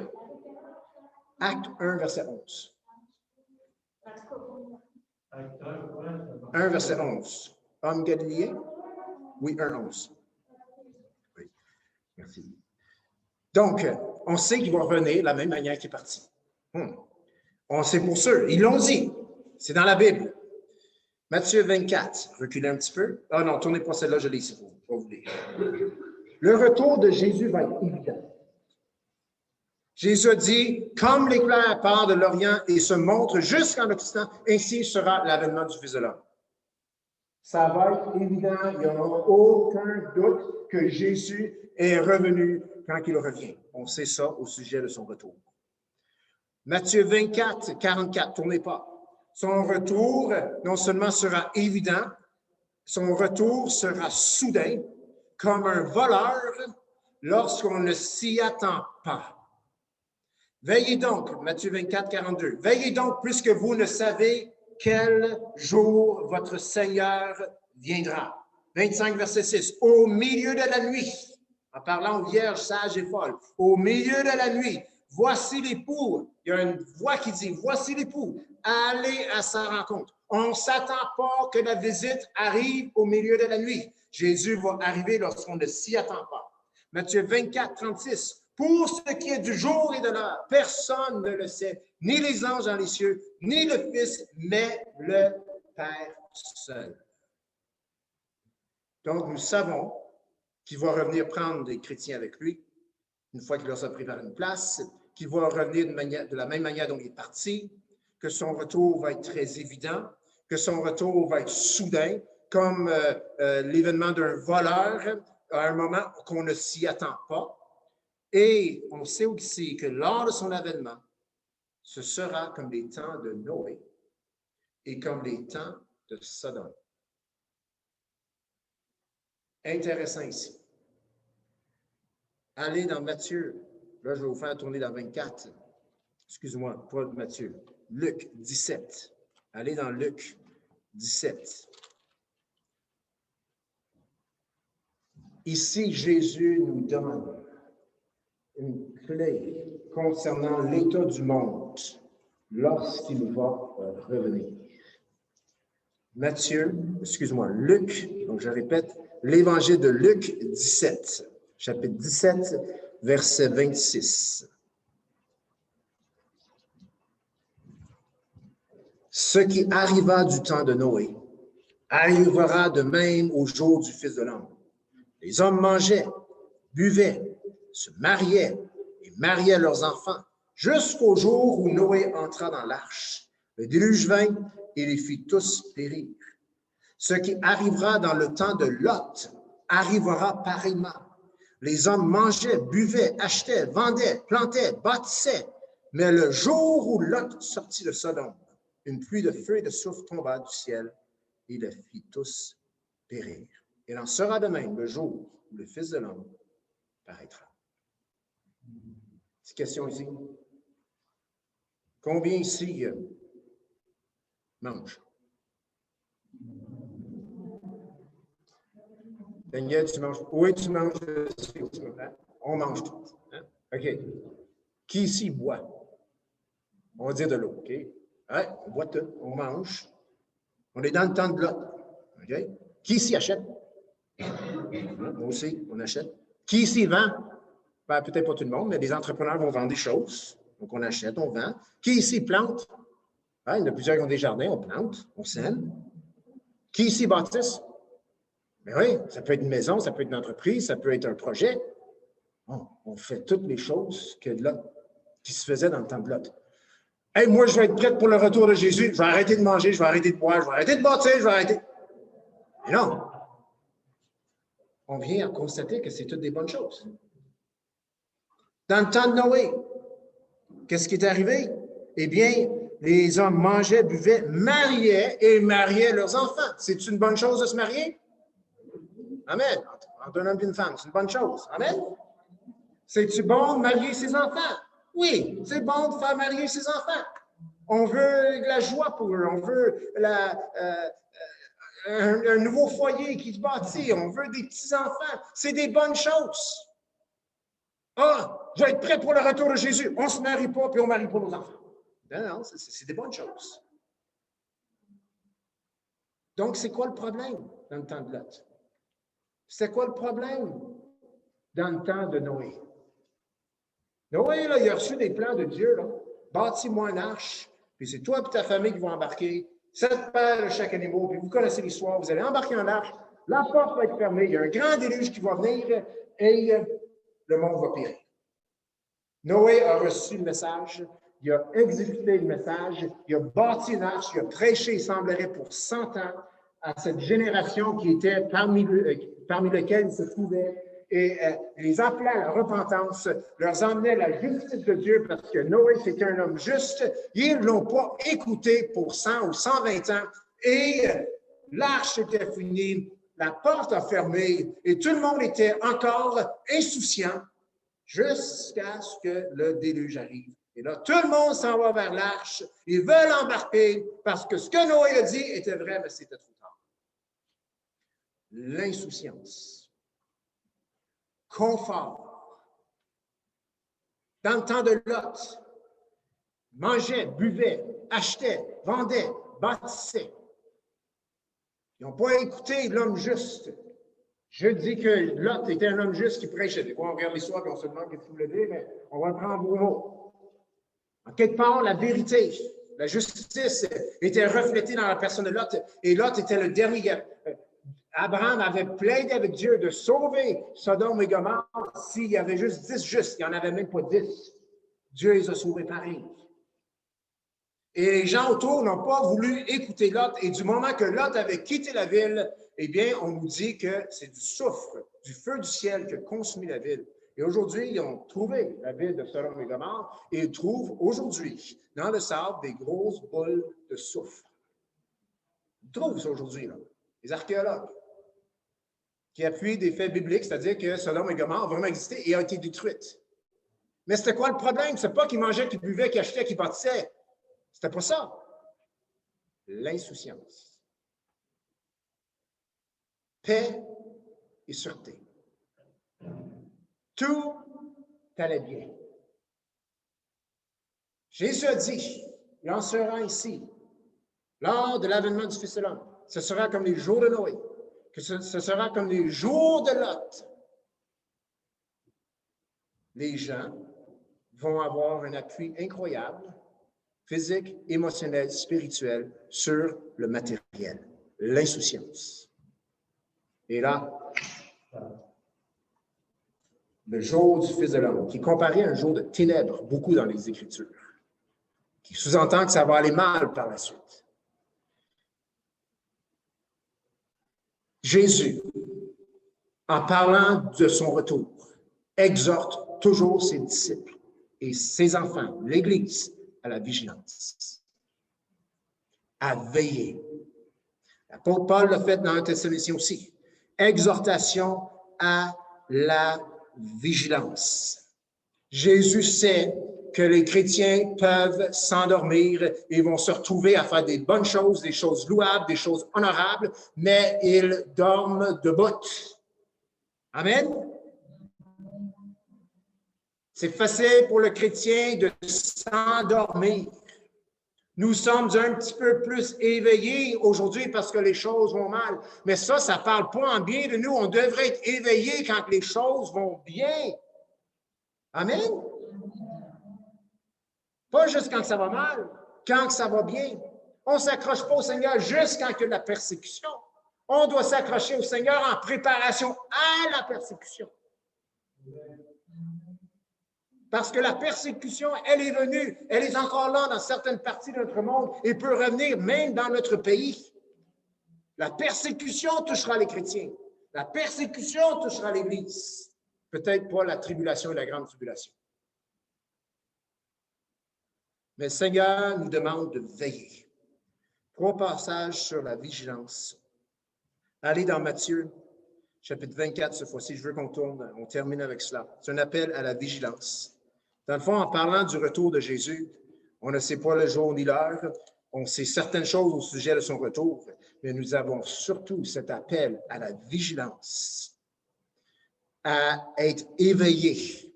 Acte 1, verset 11. 1, verset 11. Homme galiléen? Oui, 1, 11. Oui. Merci. Donc, on sait qu'il va revenir de la même manière qu'il est parti. On sait pour sûr. Ils l'ont dit. C'est dans la Bible. Matthieu 24. Reculez un petit peu. Ah non, tournez pas celle-là, je l'ai ici. Pour vous lire. Le retour de Jésus va être évident. Jésus a dit, comme l'éclair part de l'Orient et se montre jusqu'en Occident, ainsi sera l'avènement du Fils de l'homme. Ça va être évident, il n'y aura aucun doute que Jésus est revenu quand il revient. On sait ça au sujet de son retour. Matthieu 24, 44, tournez pas. Son retour non seulement sera évident, son retour sera soudain, comme un voleur lorsqu'on ne s'y attend pas. Veillez donc, Matthieu 24, 42, veillez donc puisque vous ne savez quel jour votre Seigneur viendra. 25, verset 6, au milieu de la nuit, en parlant aux vierges sages et folles, au milieu de la nuit, voici l'époux. Il y a une voix qui dit, voici l'époux, allez à sa rencontre. On ne s'attend pas que la visite arrive au milieu de la nuit. Jésus va arriver lorsqu'on ne s'y attend pas. Matthieu 24, 36, pour ce qui est du jour et de l'heure, personne ne le sait, ni les anges dans les cieux, ni le Fils, mais le Père seul. Donc, nous savons qu'il va revenir prendre des chrétiens avec lui, une fois qu'il leur a préparé une place, qu'il va revenir de la même manière dont il est parti, que son retour va être très évident, que son retour va être soudain, comme l'événement d'un voleur à un moment qu'on ne s'y attend pas. Et on sait aussi que lors de son avènement, ce sera comme les temps de Noé et comme les temps de Sodome. Intéressant ici. Allez dans Matthieu. Là, je vais vous faire tourner dans 24. Excuse-moi, pas Matthieu. Luc 17. Allez dans Luc 17. Ici, Jésus nous donne une clé concernant l'état du monde lorsqu'il va revenir. Luc, donc je répète, l'évangile de Luc 17, chapitre 17, verset 26. Ce qui arriva du temps de Noé arrivera de même au jour du Fils de l'homme. Les hommes mangeaient, buvaient, se mariaient et mariaient leurs enfants jusqu'au jour où Noé entra dans l'arche. Le déluge vint et les fit tous périr. Ce qui arrivera dans le temps de Lot arrivera pareillement. Les hommes mangeaient, buvaient, achetaient, vendaient, plantaient, bâtissaient. Mais le jour où Lot sortit de Sodome, une pluie de feu et de soufre tomba du ciel et les fit tous périr. Il en sera de même le jour où le Fils de l'homme paraîtra. Petite question ici. Combien ici mangent? Daniel, tu manges? Oui, tu manges. On mange tout. Hein? OK. Qui ici boit? On va dire de l'eau. OK? Ouais, on boit tout. On mange. On est dans le temps de Lot. OK? Qui ici achète? Moi aussi, on achète. Qui ici vend? Ben, peut-être pas tout le monde, mais les entrepreneurs vont vendre des choses. Donc, on achète, on vend. Qui ici plante? Il y en a plusieurs qui ont des jardins, on plante, on sème. Qui ici bâtisse? Mais oui, ça peut être une maison, ça peut être une entreprise, ça peut être un projet. Bon, on fait toutes les choses qui se faisaient dans le temps de Lot. Hey, moi, je vais être prête pour le retour de Jésus. Je vais arrêter de manger, je vais arrêter de boire, je vais arrêter de bâtir, je vais arrêter. Mais non. On vient à constater que c'est toutes des bonnes choses. Dans le temps de Noé, qu'est-ce qui est arrivé? Eh bien, les hommes mangeaient, buvaient, mariaient et mariaient leurs enfants. C'est une bonne chose de se marier? Amen. Entre un homme et une femme, c'est une bonne chose. Amen. C'est-tu bon de marier ses enfants? Oui, c'est bon de faire marier ses enfants. On veut de la joie pour eux, on veut un nouveau foyer qui se bâtit, on veut des petits-enfants. C'est des bonnes choses. Ah, je vais être prêt pour le retour de Jésus. On ne se marie pas, puis on marie pour nos enfants. Non, c'est des bonnes choses. Donc, c'est quoi le problème dans le temps de Lot? C'est quoi le problème dans le temps de Noé? Noé, là, il a reçu des plans de Dieu. Bâtis-moi une arche, puis c'est toi et ta famille qui vont embarquer. 7 paires de chaque animal, puis vous connaissez l'histoire, vous allez embarquer en arche, la porte va être fermée, il y a un grand déluge qui va venir et le monde va périr. Noé a reçu le message, il a exécuté le message, il a bâti une arche, il a prêché, il semblerait, pour 100 ans à cette génération qui était parmi lesquelles il se trouvait et les appelait à la repentance, leur emmenait la justice de Dieu parce que Noé, c'était un homme juste. Ils ne l'ont pas écouté pour 100 ou 120 ans et l'arche était finie, la porte a fermé et tout le monde était encore insouciant jusqu'à ce que le déluge arrive. Et là, tout le monde s'en va vers l'arche. Ils veulent embarquer parce que ce que Noé a dit était vrai, mais c'était trop tard. L'insouciance. Confort. Dans le temps de Lot, mangeaient, buvaient, achetaient, vendaient, bâtissaient. Ils n'ont pas écouté l'homme juste. Je dis que Lot était un homme juste qui prêchait. Des fois, on regarde l'histoire et on se demande ce que vous voulez dire, mais on va le prendre vos mots. En quelque part, la vérité, la justice était reflétée dans la personne de Lot. Et Lot était le dernier. Abraham avait plaidé avec Dieu de sauver Sodome et Gomorrhe s'il y avait juste 10 justes. Il n'y en avait même pas 10. Dieu les a sauvés pareil. Et les gens autour n'ont pas voulu écouter Lot. Et du moment que Lot avait quitté la ville, eh bien, on nous dit que c'est du soufre, du feu du ciel qui a consumé la ville. Et aujourd'hui, ils ont trouvé la ville de Sodome et Gomorrhe et ils trouvent aujourd'hui dans le sable des grosses boules de soufre. Ils trouvent ça aujourd'hui, là. Les archéologues qui appuient des faits bibliques, c'est-à-dire que Sodome et Gomorrhe ont vraiment existé et ont été détruites. Mais c'était quoi le problème? C'est pas qu'ils mangeaient, qu'ils buvaient, qu'ils achetaient, qu'ils bâtissaient. C'était pas ça. L'insouciance. Paix et sûreté. Tout allait bien. Jésus a dit, il en sera ainsi, lors de l'avènement du Fils de l'homme. Ce sera comme les jours de Noé, que ce sera comme les jours de Lot. Les gens vont avoir un appui incroyable, physique, émotionnel, spirituel, sur le matériel, l'insouciance. Et là, le jour du Fils de l'homme, qui est comparé à un jour de ténèbres, beaucoup dans les Écritures, qui sous-entend que ça va aller mal par la suite. Jésus, en parlant de son retour, exhorte toujours ses disciples et ses enfants, l'Église, à la vigilance, à veiller. L'apôtre Paul l'a fait dans 1 Thessaloniciens aussi. Exhortation à la vigilance. Jésus sait que les chrétiens peuvent s'endormir et vont se retrouver à faire des bonnes choses, des choses louables, des choses honorables, mais ils dorment debout. Amen? C'est facile pour le chrétien de s'endormir. Nous sommes un petit peu plus éveillés aujourd'hui parce que les choses vont mal. Mais ça ne parle pas en bien de nous. On devrait être éveillés quand les choses vont bien. Amen? Pas juste quand ça va mal, quand ça va bien. On ne s'accroche pas au Seigneur juste quand il y a de la persécution. On doit s'accrocher au Seigneur en préparation à la persécution. Parce que la persécution, elle est venue, elle est encore là dans certaines parties de notre monde et peut revenir même dans notre pays. La persécution touchera les chrétiens. La persécution touchera l'Église. Peut-être pas la tribulation et la grande tribulation. Mais le Seigneur nous demande de veiller. 3 passages sur la vigilance. Allez dans Matthieu, chapitre 24, cette fois-ci. Je veux on termine avec cela. C'est un appel à la vigilance. Dans le fond, en parlant du retour de Jésus, on ne sait pas le jour ni l'heure. On sait certaines choses au sujet de son retour, mais nous avons surtout cet appel à la vigilance, à être éveillé.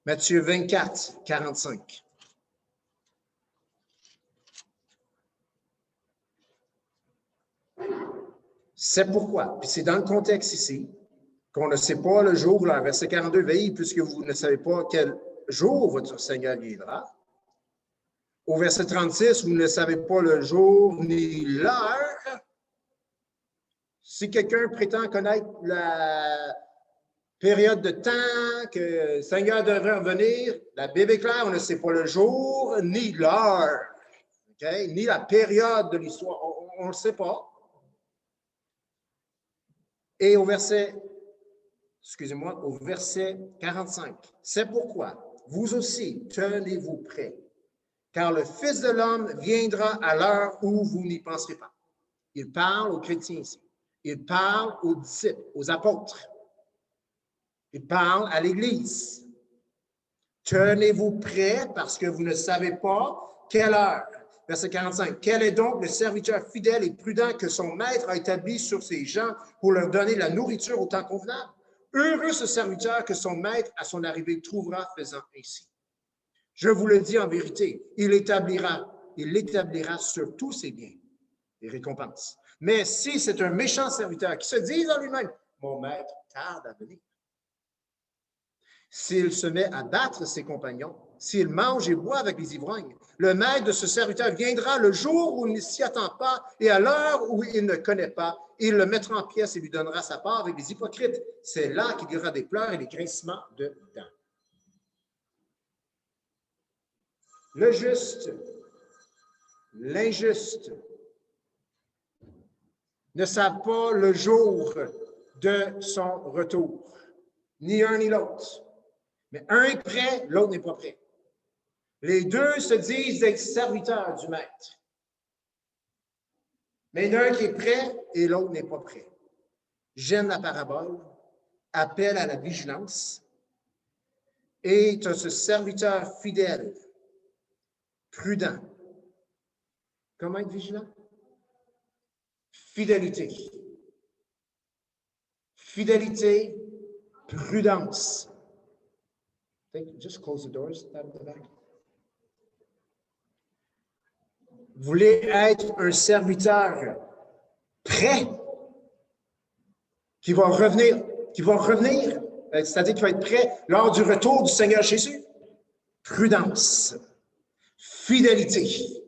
Matthieu 24, 45. C'est pourquoi, puis c'est dans le contexte ici, qu'on ne sait pas le jour ou l'heure. Verset 42, veillez puisque vous ne savez pas quel jour votre Seigneur viendra. Au verset 36, vous ne savez pas le jour ni l'heure. Si quelqu'un prétend connaître la période de temps que le Seigneur devrait revenir, la Bible est claire, on ne sait pas le jour ni l'heure, okay? Ni la période de l'histoire, on ne le sait pas. Et au verset 45, c'est pourquoi vous aussi tenez-vous prêts, car le Fils de l'homme viendra à l'heure où vous n'y penserez pas. Il parle aux chrétiens ici. Il parle aux disciples, aux apôtres. Il parle à l'Église. Tenez-vous prêts parce que vous ne savez pas quelle heure. Verset 45. Quel est donc le serviteur fidèle et prudent que son maître a établi sur ses gens pour leur donner la nourriture au temps convenable? Heureux ce serviteur que son maître à son arrivée trouvera faisant ainsi. Je vous le dis en vérité, il l'établira sur tous ses biens, les récompenses. Mais si c'est un méchant serviteur qui se dit en lui-même, mon maître tarde à venir, s'il se met à battre ses compagnons, s'il mange et boit avec les ivrognes, le maître de ce serviteur viendra le jour où il ne s'y attend pas et à l'heure où il ne connaît pas. Il le mettra en pièces et lui donnera sa part avec les hypocrites. C'est là qu'il y aura des pleurs et des grincements de dents. Le juste, l'injuste ne savent pas le jour de son retour, ni un ni l'autre. Mais un est prêt, l'autre n'est pas prêt. Les deux se disent être serviteurs du maître. Mais il y en a un qui est prêt et l'autre n'est pas prêt. J'aime la parabole, appel à la vigilance, et tu as ce serviteur fidèle, prudent. Comment être vigilant? Fidélité. Fidélité, prudence. Just close the doors out of the back. Vous voulez être un serviteur prêt qui va revenir, c'est-à-dire qui va être prêt lors du retour du Seigneur Jésus? Prudence, fidélité.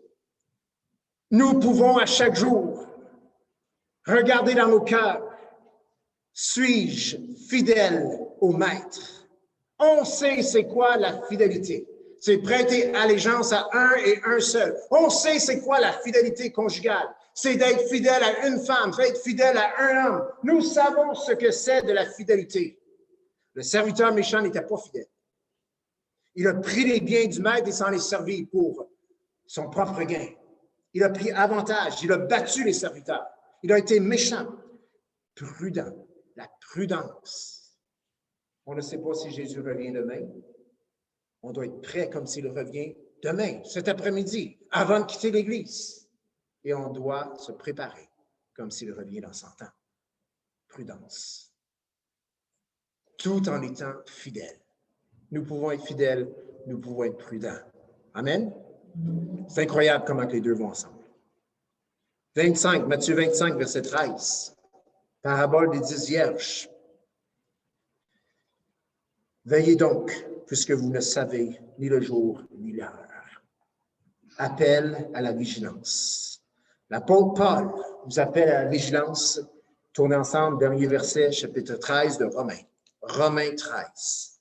Nous pouvons à chaque jour regarder dans nos cœurs, suis-je fidèle au Maître? On sait c'est quoi la fidélité. C'est prêter allégeance à un et un seul. On sait c'est quoi la fidélité conjugale. C'est d'être fidèle à une femme, c'est d'être fidèle à un homme. Nous savons ce que c'est de la fidélité. Le serviteur méchant n'était pas fidèle. Il a pris les biens du maître et s'en est servi pour son propre gain. Il a pris avantage, il a battu les serviteurs. Il a été méchant, prudent, la prudence. On ne sait pas si Jésus revient demain. On doit être prêt comme s'il revient demain, cet après-midi, avant de quitter l'Église. Et on doit se préparer comme s'il revient dans 100 ans. Prudence. Tout en étant fidèle. Nous pouvons être fidèles, nous pouvons être prudents. Amen? C'est incroyable comment les deux vont ensemble. 25, Matthieu 25, verset 13. Parabole des 10 vierges. Veillez donc, puisque vous ne savez ni le jour ni l'heure. Appel à la vigilance. L'apôtre Paul nous appelle à la vigilance Tournez ensemble, dernier verset, chapitre 13 de Romains. Romains 13.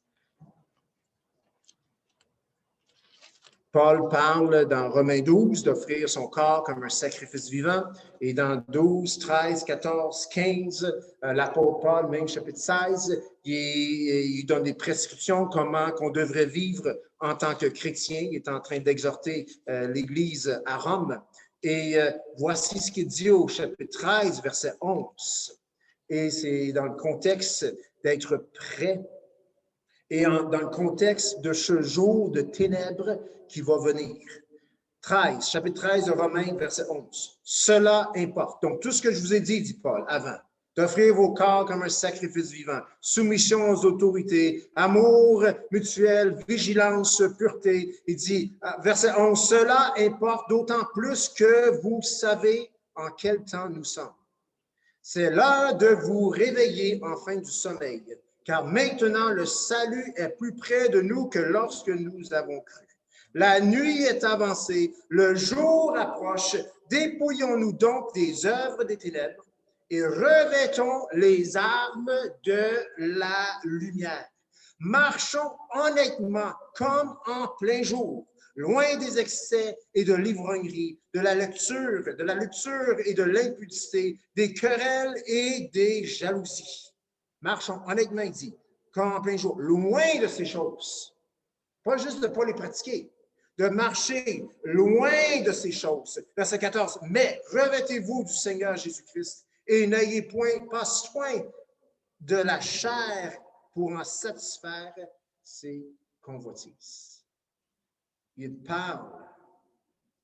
Paul parle dans Romains 12 d'offrir son corps comme un sacrifice vivant. Et dans 12, 13, 14, 15, l'apôtre Paul, même chapitre 16, il donne des prescriptions comment qu'on devrait vivre en tant que chrétien. Il est en train d'exhorter l'Église à Rome. Et voici ce qu'il dit au chapitre 13, verset 11. Et c'est dans le contexte d'être prêt et dans le contexte de ce jour de ténèbres qui va venir. 13, chapitre 13 de Romains, verset 11. Cela importe. Donc, tout ce que je vous ai dit Paul, avant, d'offrir vos corps comme un sacrifice vivant, soumission aux autorités, amour mutuel, vigilance, pureté. Il dit, verset 11, cela importe d'autant plus que vous savez en quel temps nous sommes. C'est l'heure de vous réveiller enfin du sommeil, car maintenant le salut est plus près de nous que lorsque nous avons cru. La nuit est avancée, le jour approche. Dépouillons-nous donc des œuvres des ténèbres et revêtons les armes de la lumière. Marchons honnêtement comme en plein jour, loin des excès et de l'ivrognerie, de la luxure et de l'impudicité, des querelles et des jalousies. Marchons honnêtement, il dit, comme en plein jour, loin de ces choses. Pas juste de ne pas les pratiquer, de marcher loin de ces choses. Verset 14, mais revêtez-vous du Seigneur Jésus-Christ et n'ayez pas soin de la chair pour en satisfaire ses convoitises. Il parle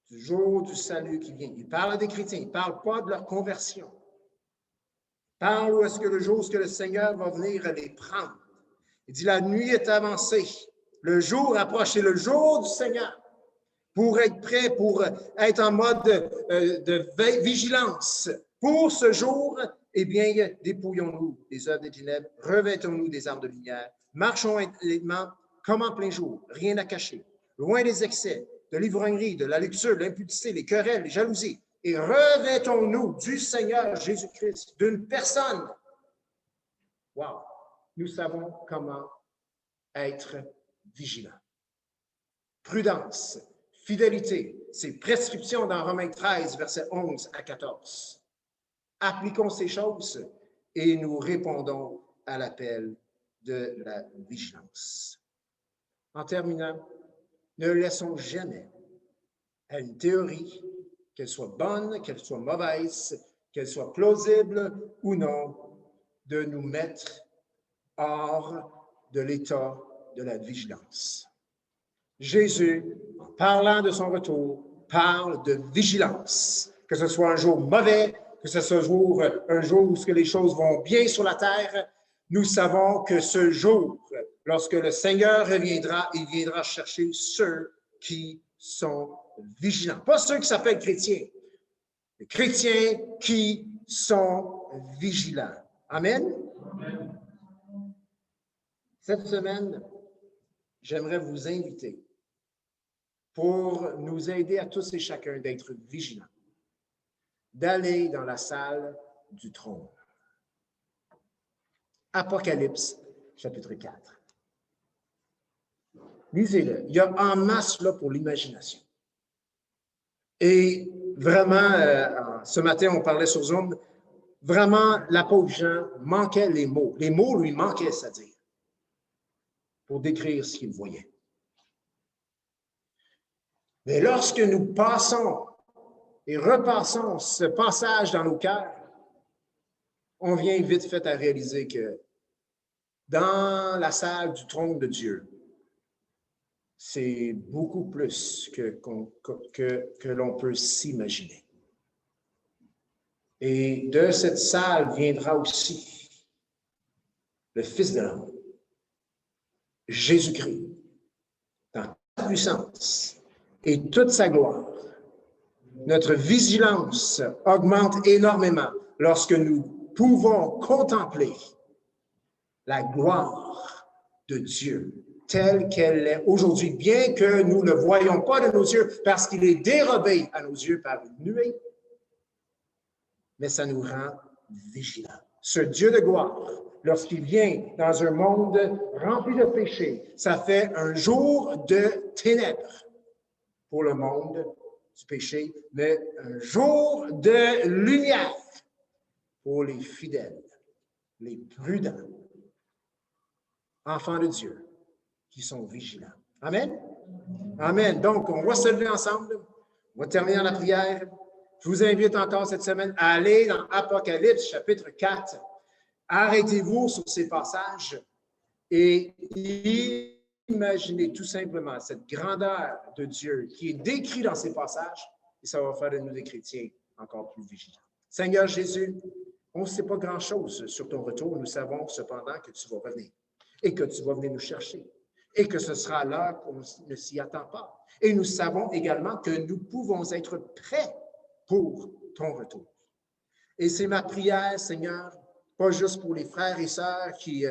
du jour du salut qui vient. Il parle des chrétiens. Il ne parle pas de leur conversion. Il parle où est-ce que le jour où le Seigneur va venir les prendre. Il dit la nuit est avancée. Le jour approche. C'est le jour du Seigneur. Pour être prêt, pour être en mode de vigilance. Pour ce jour, eh bien, dépouillons-nous des œuvres des ténèbres, revêtons-nous des armes de lumière, marchons lentement comme en plein jour, rien à cacher, loin des excès, de l'ivrognerie, de la luxure, de l'impudicité, les querelles, les jalousies, et revêtons-nous du Seigneur Jésus-Christ, d'une personne. Wow! Nous savons comment être vigilants. Prudence, fidélité, c'est prescription dans Romains 13, versets 11 à 14. Appliquons ces choses et nous répondons à l'appel de la vigilance. En terminant, ne laissons jamais à une théorie, qu'elle soit bonne, qu'elle soit mauvaise, qu'elle soit plausible ou non, de nous mettre hors de l'état de la vigilance. Jésus, en parlant de son retour, parle de vigilance, que ce soit un jour mauvais, que ce soit un jour où les choses vont bien sur la terre. Nous savons que ce jour, lorsque le Seigneur reviendra, il viendra chercher ceux qui sont vigilants. Pas ceux qui s'appellent chrétiens, les chrétiens qui sont vigilants. Amen? Amen. Cette semaine, j'aimerais vous inviter pour nous aider à tous et chacun d'être vigilants, d'aller dans la salle du trône. Apocalypse, chapitre 4. Lisez-le. Il y a en masse là pour l'imagination. Et vraiment, ce matin, on parlait sur Zoom, vraiment, l'apôtre Jean manquait les mots. Les mots lui manquaient, c'est-à-dire, pour décrire ce qu'il voyait. Mais lorsque nous passons et repassons ce passage dans nos cœurs, on vient vite fait à réaliser que dans la salle du trône de Dieu, c'est beaucoup plus que l'on peut s'imaginer. Et de cette salle viendra aussi le Fils de l'homme, Jésus-Christ, dans toute puissance et toute sa gloire. Notre vigilance augmente énormément lorsque nous pouvons contempler la gloire de Dieu telle qu'elle est aujourd'hui, bien que nous ne le voyons pas de nos yeux parce qu'il est dérobé à nos yeux par une nuée, mais ça nous rend vigilant. Ce Dieu de gloire, lorsqu'il vient dans un monde rempli de péché, ça fait un jour de ténèbres pour le monde du péché, mais un jour de lumière pour les fidèles, les prudents, enfants de Dieu, qui sont vigilants. Amen? Amen. Donc, on va se lever ensemble. On va terminer en la prière. Je vous invite encore cette semaine à aller dans Apocalypse, chapitre 4. Arrêtez-vous sur ces passages et imaginez tout simplement cette grandeur de Dieu qui est décrite dans ces passages et ça va faire de nous des chrétiens encore plus vigilants. Seigneur Jésus, on ne sait pas grand-chose sur ton retour. Nous savons cependant que tu vas revenir et que tu vas venir nous chercher et que ce sera l'heure qu'on ne s'y attend pas. Et nous savons également que nous pouvons être prêts pour ton retour. Et c'est ma prière, Seigneur, pas juste pour les frères et sœurs qui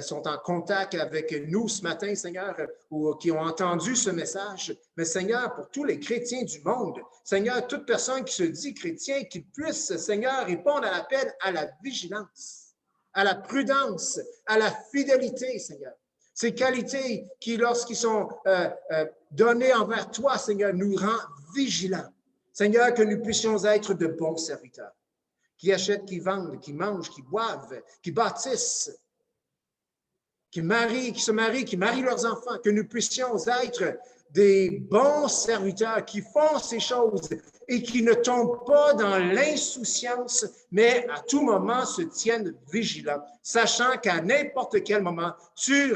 sont en contact avec nous ce matin, Seigneur, ou qui ont entendu ce message, mais Seigneur, pour tous les chrétiens du monde, Seigneur, toute personne qui se dit chrétien, qui puisse, Seigneur, répondre à l'appel à la vigilance, à la prudence, à la fidélité, Seigneur. Ces qualités qui, lorsqu'ils sont données envers toi, Seigneur, nous rendent vigilants. Seigneur, que nous puissions être de bons serviteurs, qui achètent, qui vendent, qui mangent, qui boivent, qui bâtissent, qui se marient, qui marient leurs enfants, que nous puissions être des bons serviteurs qui font ces choses et qui ne tombent pas dans l'insouciance, mais à tout moment se tiennent vigilants, sachant qu'à n'importe quel moment, tu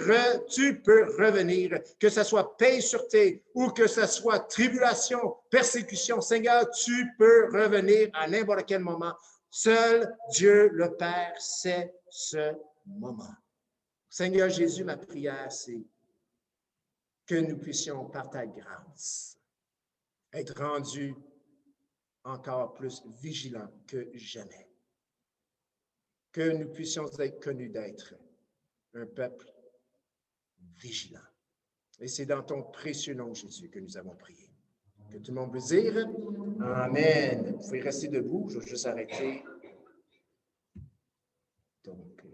peux revenir, que ce soit paix sur terre ou que ce soit tribulation, persécution. Seigneur, tu peux revenir à n'importe quel moment. Seul Dieu le Père sait ce moment. Seigneur Jésus, ma prière, c'est que nous puissions, par ta grâce, être rendus encore plus vigilants que jamais. Que nous puissions être connus d'être un peuple vigilant. Et c'est dans ton précieux nom, Jésus, que nous avons prié. Que tout le monde puisse dire Amen. Vous pouvez rester debout, je vais juste arrêter. Donc,